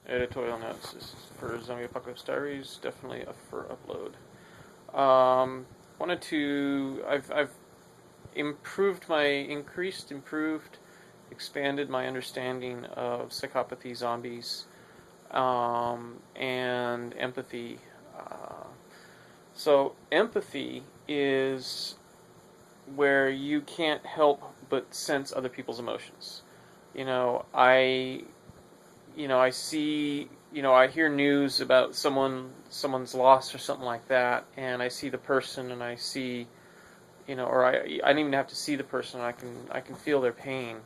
Editorial notes. This is for Zombie Apocalypse Diaries. Definitely up for upload. Wanted to. I've improved, expanded my understanding of psychopathy, zombies, and empathy. So empathy is where you can't help but sense other people's emotions. You know, I I see, I hear news about someone's lost or something like that, and I see the person, and I see, or I don't even have to see the person. I can feel their pain,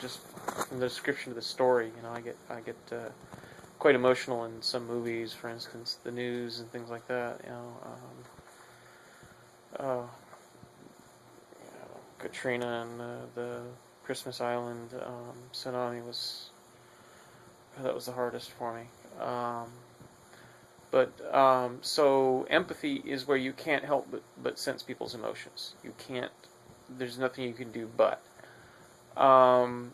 just from the description of the story. I get quite emotional in some movies, for instance, the news and things like that. Uh, Katrina and the Christmas Island tsunami was that was the hardest for me. So empathy is where you can't help but sense people's emotions. You can't. There's nothing you can do but. Um,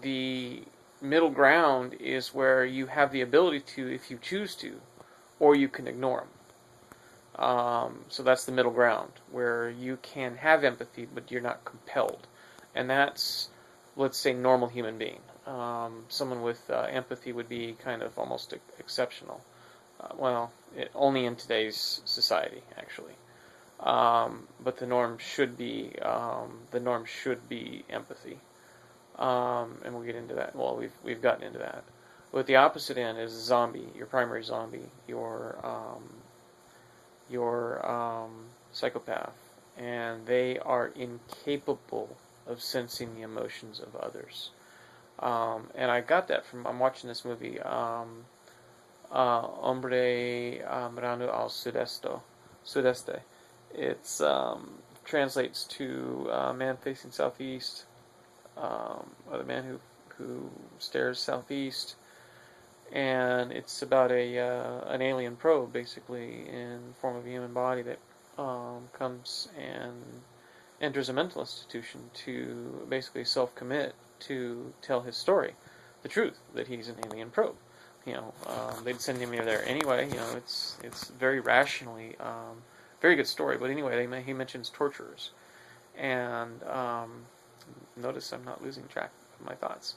the middle ground is where you have the ability to, if you choose to, or you can ignore them. So that's the middle ground where you can have empathy, but you're not compelled, and that's, let's say, normal human being. Someone with empathy would be kind of almost exceptional. Only in today's society, actually. But the norm should be empathy, and we'll get into that. Well, we've gotten into that. But the opposite end is a zombie, your primary zombie, your psychopath, and they are incapable of sensing the emotions of others. And I got that from I'm watching this movie, Hombre Mirando al Sudeste. It's translates to man facing southeast, or the man who stares southeast, and it's about an alien probe, basically in the form of a human body that comes and enters a mental institution to basically self-commit to tell his story, the truth that he's an alien probe. They'd send him there anyway. It's very rationally, very good story. But anyway, he mentions torturers, and notice I'm not losing track of my thoughts.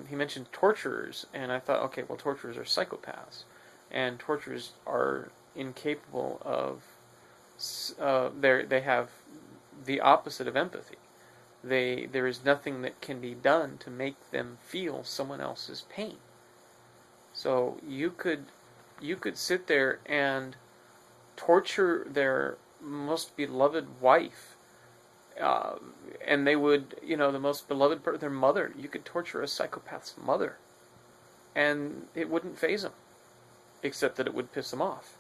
He mentioned torturers, and I thought, okay, well, torturers are psychopaths, and torturers are incapable of. They have the opposite of empathy. There is nothing that can be done to make them feel someone else's pain. So you could sit there and torture their most beloved wife, and they would, the most beloved their mother. You could torture a psychopath's mother, and it wouldn't faze them, except that it would piss them off.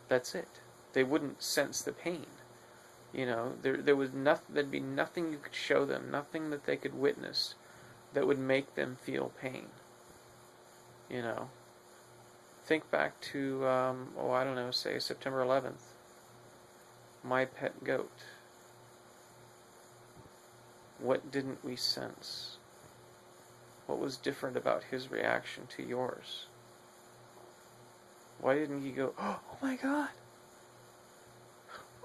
That's it. They wouldn't sense the pain. There was nothing. There'd be nothing you could show them, nothing that they could witness that would make them feel pain. Think back to, I don't know, say September 11th. My pet goat. What didn't we sense? What was different about his reaction to yours? Why didn't he go, oh my God?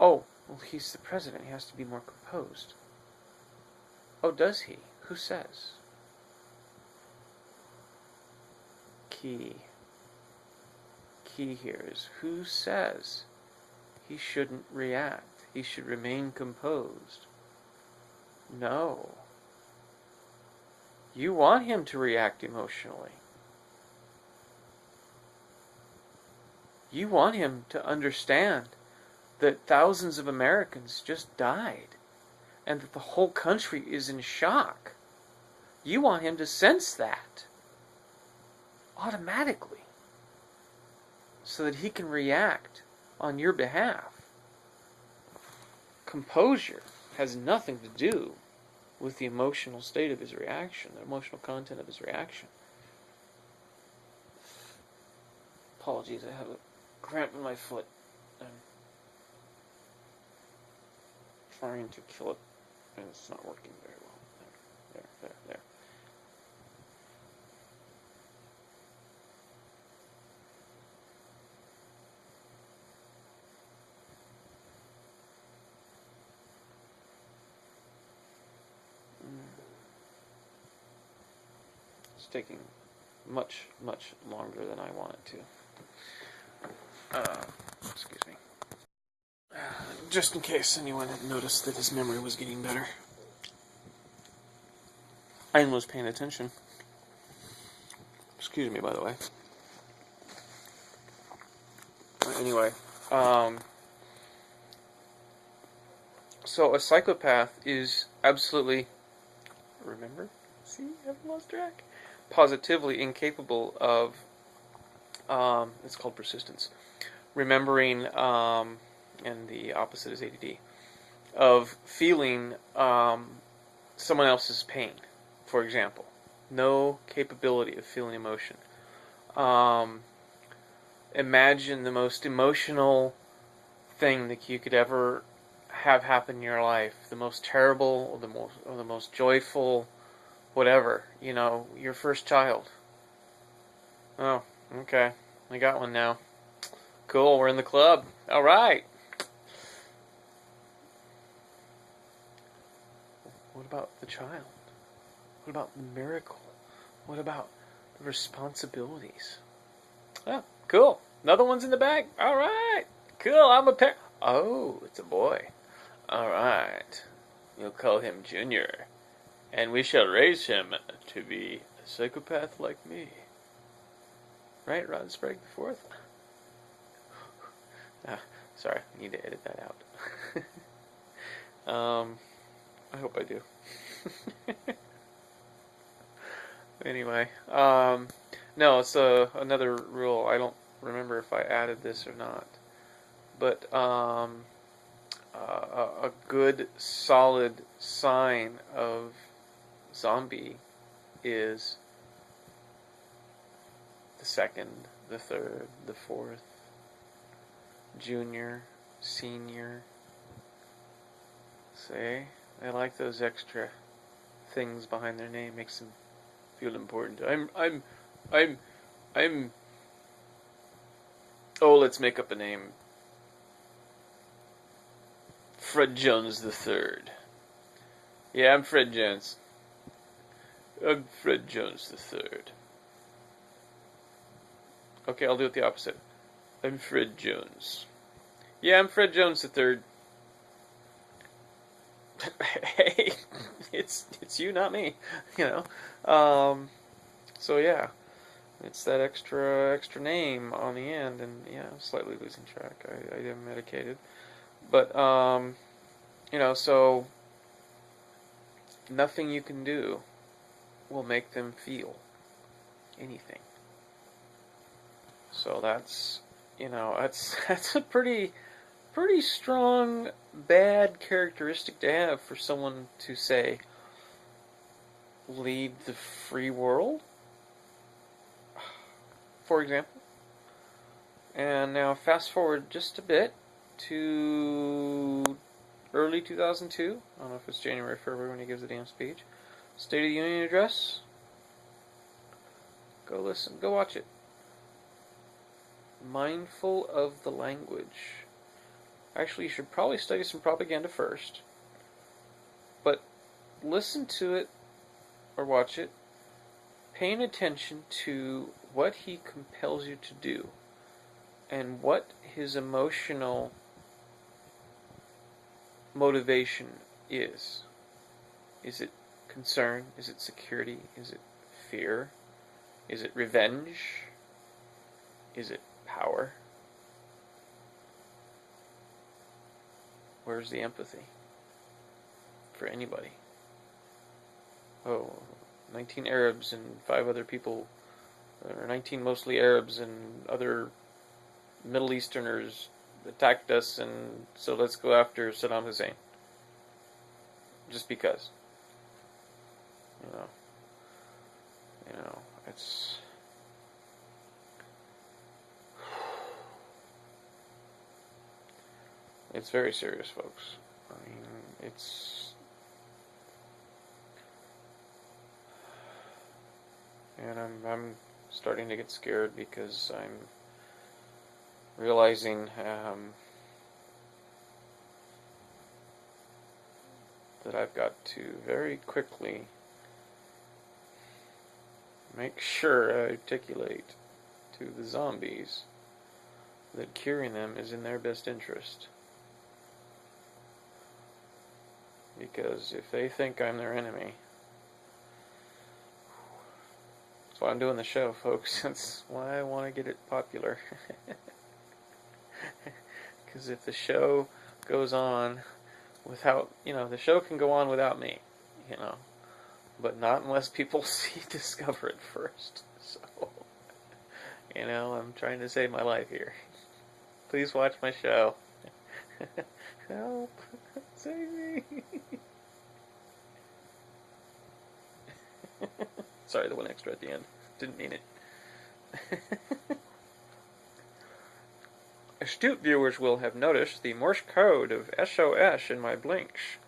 Oh, well, he's the president. He has to be more composed. Oh, does he? Who says? Key here is, who says he shouldn't react? He should remain composed. No. You want him to react emotionally. You want him to understand that thousands of Americans just died, and that the whole country is in shock. You want him to sense that automatically, so that he can react on your behalf. Composure has nothing to do with the emotional state of his reaction, the emotional content of his reaction. Apologies, I have a cramp in my foot. I'm trying to kill it, and it's not working very well. There. It's taking much, much longer than I want it to. Excuse me. Just in case anyone had noticed that his memory was getting better. And was paying attention. Excuse me, by the way. Anyway, so a psychopath is absolutely, remember? See, I haven't lost track. Positively incapable of, it's called persistence. Remembering, and the opposite is ADD, of feeling someone else's pain, for example. No capability of feeling emotion. Imagine the most emotional thing that you could ever have happen in your life, the most terrible, or the most joyful, whatever. Your first child. Oh, okay, I got one now. Cool, we're in the club. All right. What about the child? What about the miracle? What about the responsibilities? Oh, cool. Another one's in the bag. All right. Cool. I'm a parent. Oh, it's a boy. All right. You'll call him Junior, and we shall raise him to be a psychopath like me. Right, Rod Sprague the Fourth? Sorry, I need to edit that out. I hope I do. Anyway, no, it's another rule. I don't remember if I added this or not, but a good solid sign of zombie is the second, the third, the fourth, junior, senior. Say, I like those extra things behind their name. Makes them feel important. I'm. Oh, let's make up a name. Fred Jones the Third. Yeah, I'm Fred Jones. I'm Fred Jones the Third. Okay, I'll do it the opposite. I'm Fred Jones. Yeah, I'm Fred Jones the Third. Hey, it's you, not me. So yeah, it's that extra name on the end, and yeah, I'm slightly losing track. I am medicated, but so nothing you can do will make them feel anything. So that's that's a pretty strong bad characteristic to have for someone to say, lead the free world, for example. And now fast forward just a bit to early 2002. I don't know if it's January or February when he gives the damn speech. State of the Union address. Go listen. Go watch it. Mindful of the language. Actually, you should probably study some propaganda first. But listen to it or watch it, paying attention to what he compels you to do and what his emotional motivation is. Is it concern? Is it security? Is it fear? Is it revenge? Is it power? Where's the empathy for anybody? Oh, 19 Arabs and 5 other people, or 19 mostly Arabs and other Middle Easterners attacked us, and so let's go after Saddam Hussein. Just because. It's... It's very serious, folks. I mean, it's... And I'm starting to get scared because I'm realizing that I've got to very quickly make sure I articulate to the zombies that curing them is in their best interest. Because if they think I'm their enemy, that's why I'm doing the show, folks. That's why I want to get it popular. Because if the show goes on without, the show can go on without me, but not unless people discover it first. So, I'm trying to save my life here. Please watch my show. Help. Save me. Sorry, the one extra at the end. Didn't mean it. Astute viewers will have noticed the Morse code of SOS in my blinks.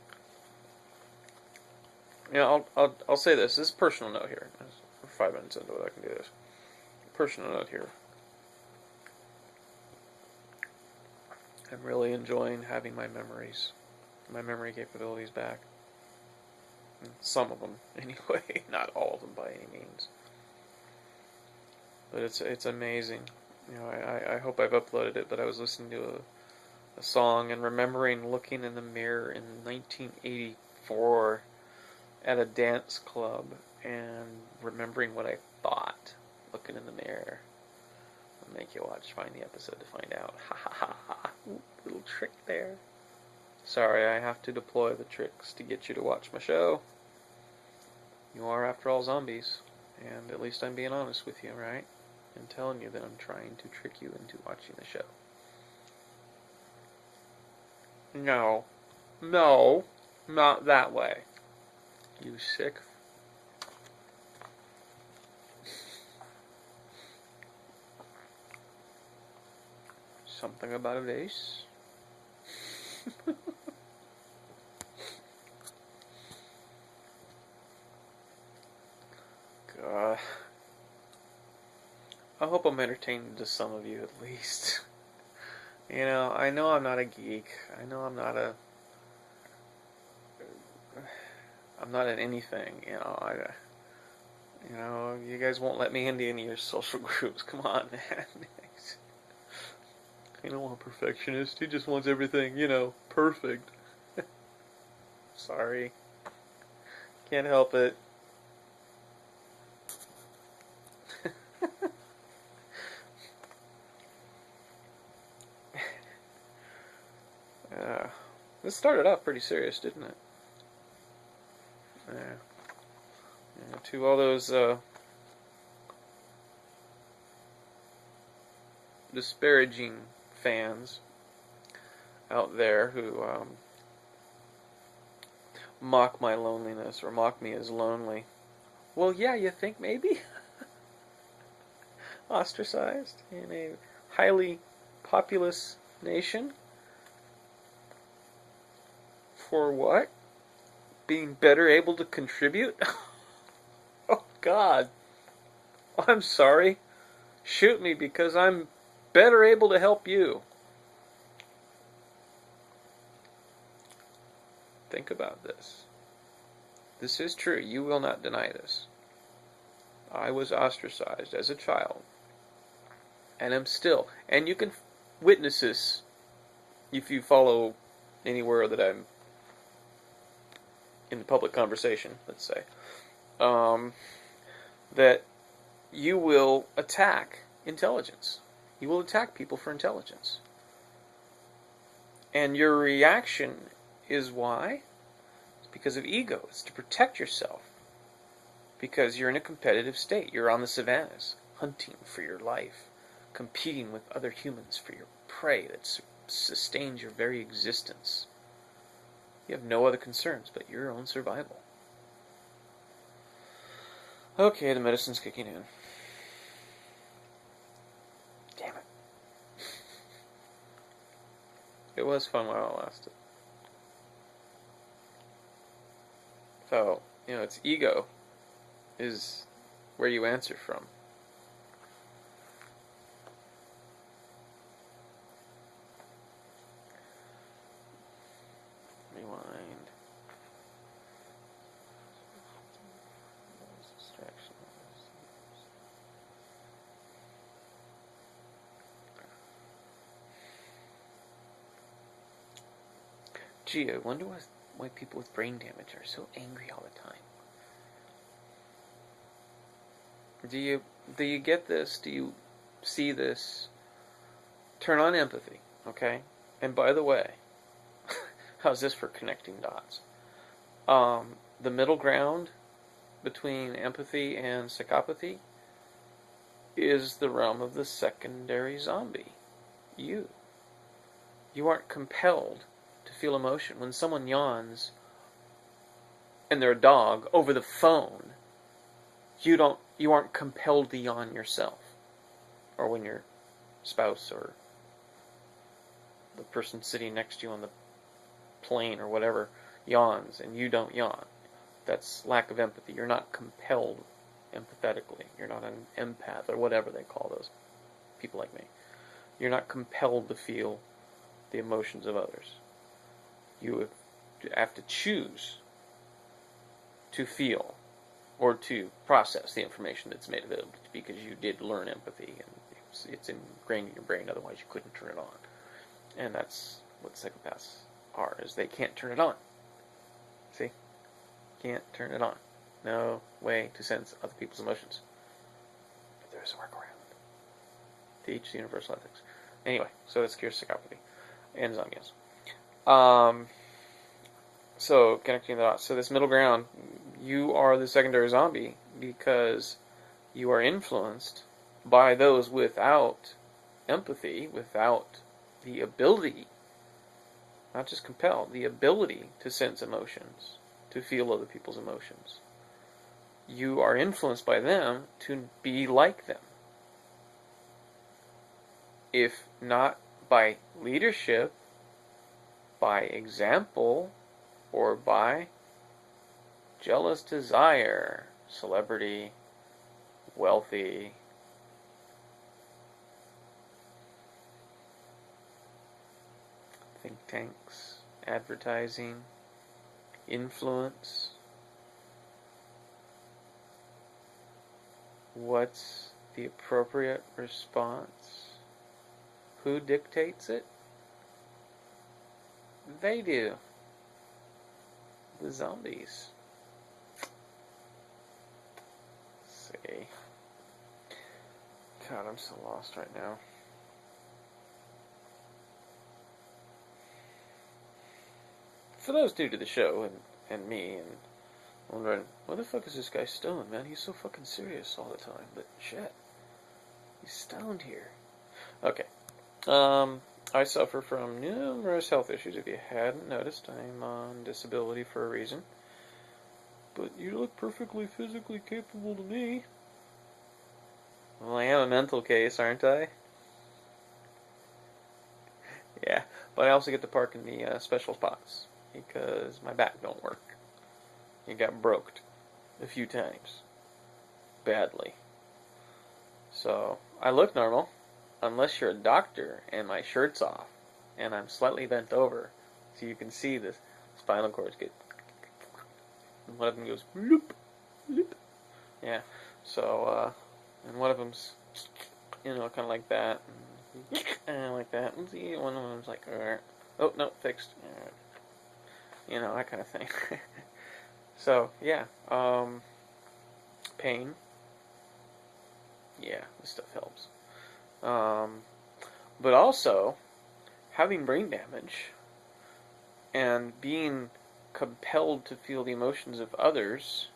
I'll say this. This is a personal note here. We're 5 minutes into it. I can do this. Personal note here. I'm really enjoying having my memory capabilities back. Some of them, anyway. Not all of them by any means. But it's amazing. I hope I've uploaded it, but I was listening to a song and remembering looking in the mirror in 1984 at a dance club and remembering what I thought looking in the mirror. I'll make you find the episode to find out. Ha ha ha ha. Little trick there. Sorry, I have to deploy the tricks to get you to watch my show. You are, after all, zombies. And at least I'm being honest with you, right? And telling you that I'm trying to trick you into watching the show. No. No. Not that way. You sick. Something about a vase? God. I hope I'm entertaining to some of you at least. I know I'm not a geek. I know I'm not an anything. You guys won't let me into any of your social groups. Come on, man. I don't want a perfectionist. He just wants everything, perfect. Sorry. Can't help it. This started off pretty serious, didn't it? Yeah. To all those disparaging fans out there who mock my loneliness or mock me as lonely. Well, yeah, you think maybe? Ostracized in a highly populous nation? For what? Being better able to contribute? Oh, God. I'm sorry. Shoot me because I'm better able to help you. Think about this. This is true. You will not deny this. I was ostracized as a child. And am still. And you can witness this if you follow anywhere that I'm in the public conversation, let's say. That you will attack intelligence. You will attack people for intelligence. And your reaction is why? It's because of ego. It's to protect yourself. Because you're in a competitive state. You're on the savannas, hunting for your life, competing with other humans for your prey that sustains your very existence. You have no other concerns but your own survival. Okay, the medicine's kicking in. Damn it. It was fun while it lasted. So, it's ego is where you answer from. Rewind. Distractions. Gee, I wonder why people with brain damage are so angry all the time. Do you get this? Do you see this? Turn on empathy, okay? And by the way, how's this for connecting dots? The middle ground between empathy and psychopathy is the realm of the secondary zombie. You. You aren't compelled to feel emotion. When someone yawns and they're a dog over the phone, you aren't compelled to yawn yourself. Or when your spouse or the person sitting next to you on the plane or whatever yawns and you don't yawn. That's lack of empathy. You're not compelled empathetically. You're not an empath or whatever they call those people like me. You're not compelled to feel the emotions of others. You have to choose to feel or to process the information that's made available because you did learn empathy and it's ingrained in your brain, otherwise you couldn't turn it on. And that's what psychopaths are, is they can't turn it on. See? Can't turn it on. No way to sense other people's emotions. But there's a workaround. Teach the universal ethics. Anyway, so that's cures psychopathy and zombies. So connecting the dots. So this middle ground, you are the secondary zombie because you are influenced by those without empathy, without the ability, not just compelled, the ability to sense emotions, to feel other people's emotions. You are influenced by them to be like them. If not by leadership, by example, or by jealous desire, celebrity, wealthy, think tanks, advertising, influence. What's the appropriate response? Who dictates it? They do. The zombies. Let's see. God, I'm so lost right now. For those new to the show and me and wondering, why the fuck is this guy stoned, man? He's so fucking serious all the time. But shit, he's stoned here. Okay. I suffer from numerous health issues. If you hadn't noticed, I'm on disability for a reason. But you look perfectly physically capable to me. Well, I am a mental case, aren't I? Yeah, but I also get to park in the special spots because my back don't work. It got broked a few times. Badly. So, I look normal. Unless you're a doctor and my shirt's off and I'm slightly bent over so you can see the spinal cords get, and one of them goes loop, loop. Yeah, so and one of them's kind of like that and like that, and see, one of them's like oh no, fixed, that kind of thing. So yeah, pain, yeah, this stuff helps. But also, having brain damage and being compelled to feel the emotions of others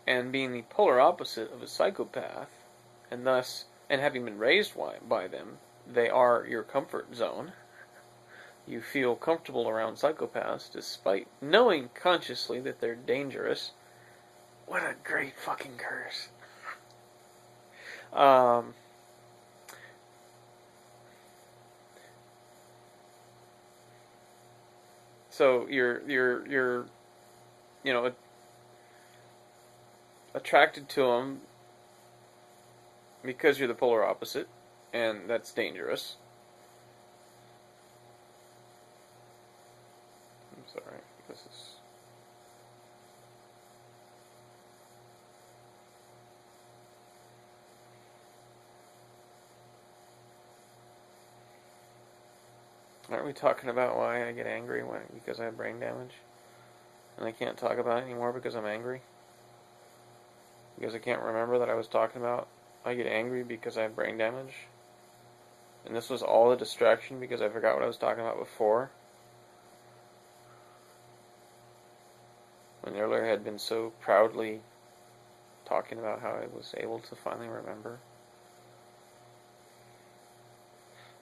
and being the polar opposite of a psychopath, and having been raised by them, they are your comfort zone. You feel comfortable around psychopaths despite knowing consciously that they're dangerous. What a great fucking curse. So you're attracted to them because you're the polar opposite, and that's dangerous. I'm sorry. This is. Aren't we talking about why I get angry because I have brain damage? And I can't talk about it anymore because I'm angry? Because I can't remember that I was talking about I get angry because I have brain damage? And this was all a distraction because I forgot what I was talking about before? When earlier I had been so proudly talking about how I was able to finally remember.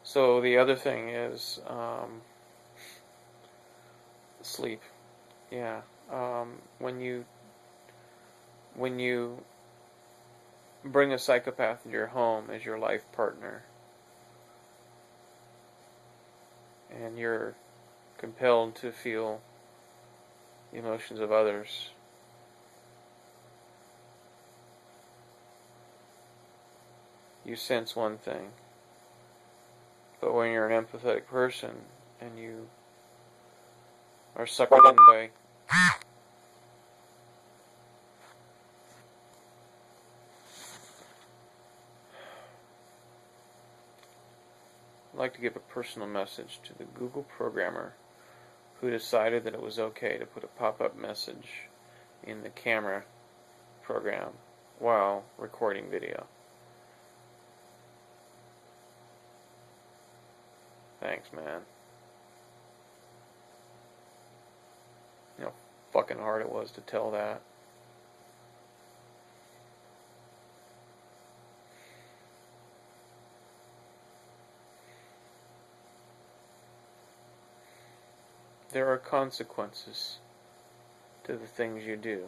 So the other thing is sleep. Yeah. When you bring a psychopath into your home as your life partner, and you're compelled to feel the emotions of others, you sense one thing. But when you're an empathetic person and you are suckered in by I'd like to give a personal message to the Google programmer who decided that it was okay to put a pop-up message in the camera program while recording video. Thanks, man. You know how fucking hard it was to tell that. There are consequences to the things you do.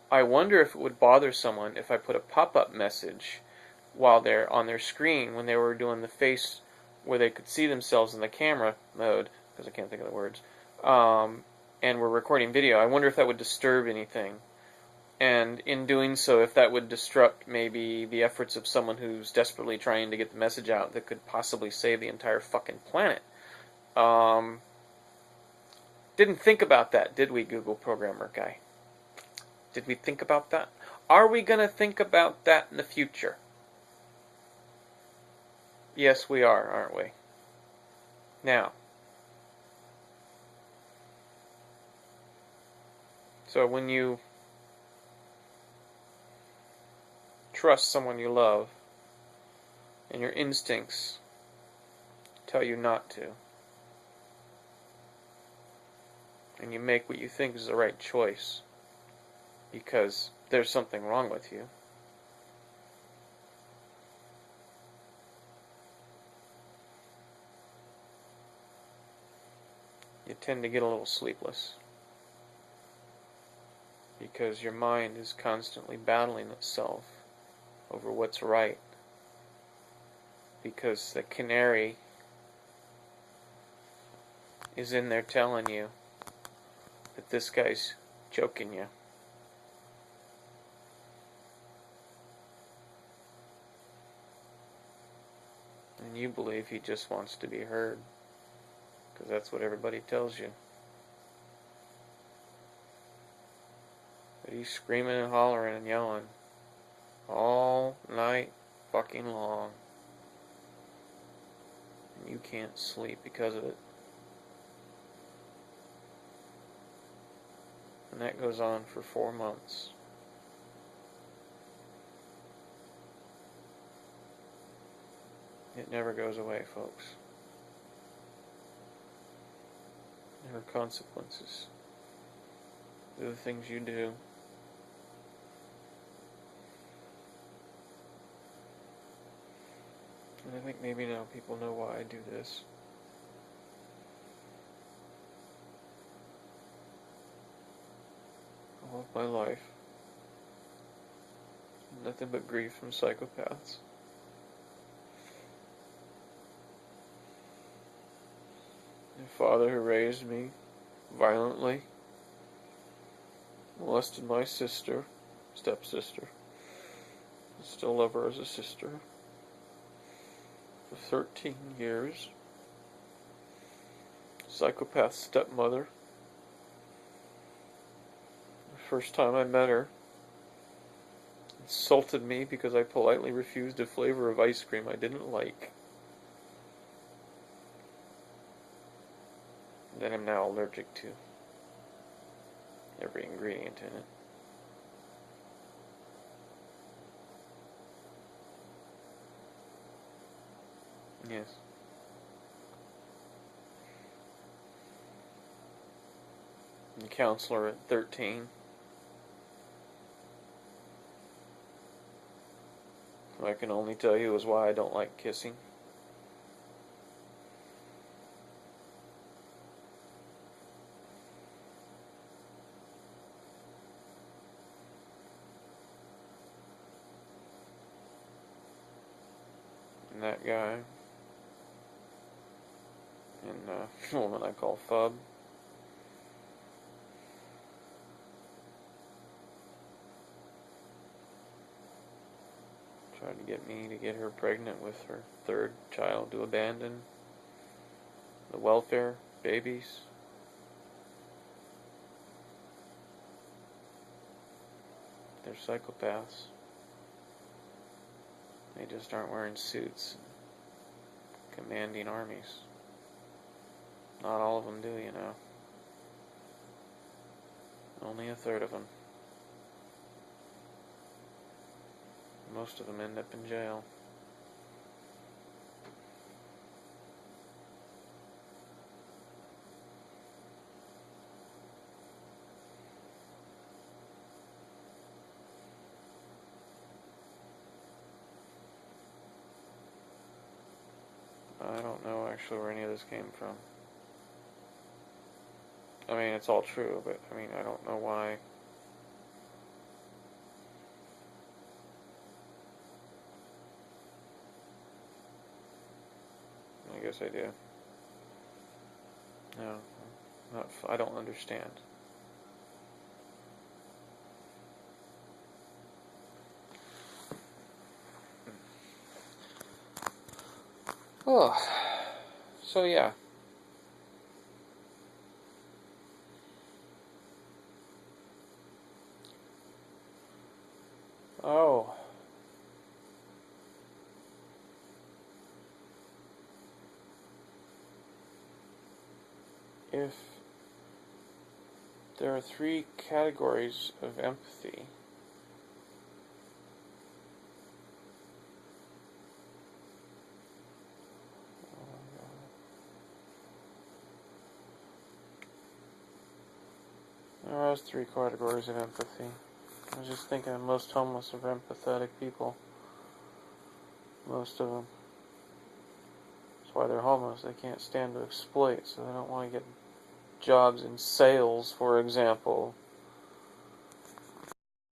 I wonder if it would bother someone if I put a pop-up message while they're on their screen when they were doing the face where they could see themselves in the camera mode, because I can't think of the words, and we're recording video. I wonder if that would disturb anything. And in doing so, if that would disrupt maybe the efforts of someone who's desperately trying to get the message out that could possibly save the entire fucking planet. Didn't think about that, did we, Google programmer guy? Did we think about that? Are we going to think about that in the future? Yes, we are, aren't we? Now, so when you trust someone you love and your instincts tell you not to, and you make what you think is the right choice because there's something wrong with you, you tend to get a little sleepless because your mind is constantly battling itself over what's right, because the canary is in there telling you that this guy's joking you. And you believe he just wants to be heard, because that's what everybody tells you. But he's screaming and hollering and yelling all night fucking long. And you can't sleep because of it. And that goes on for 4 months. It never goes away, folks. There are consequences to the things you do. And I think maybe now people know why I do this. All of my life, nothing but grief from psychopaths. My father, who raised me violently, molested my sister, stepsister. I still love her as a sister. For 13 years. Psychopath stepmother. The first time I met her, insulted me because I politely refused a flavor of ice cream I didn't like. That I'm now allergic to every ingredient in it. Yes. The counselor at 13. I can only tell you is why I don't like kissing. And that guy. And the woman I call Fub. Tried to get me to get her pregnant with her third child to abandon. The welfare babies. They're psychopaths. They just aren't wearing suits, commanding armies. Not all of them do, you know. Only a third of them. Most of them end up in jail. I don't know actually where any of this came from. I mean, it's all true, but I mean, I don't know why. I guess I do. No, not. I don't understand. Oh, so yeah. Oh, if there are three categories of empathy, there are three categories of empathy. I was just thinking most homeless are empathetic people. Most of them. That's why they're homeless. They can't stand to exploit, so they don't want to get jobs in sales, for example.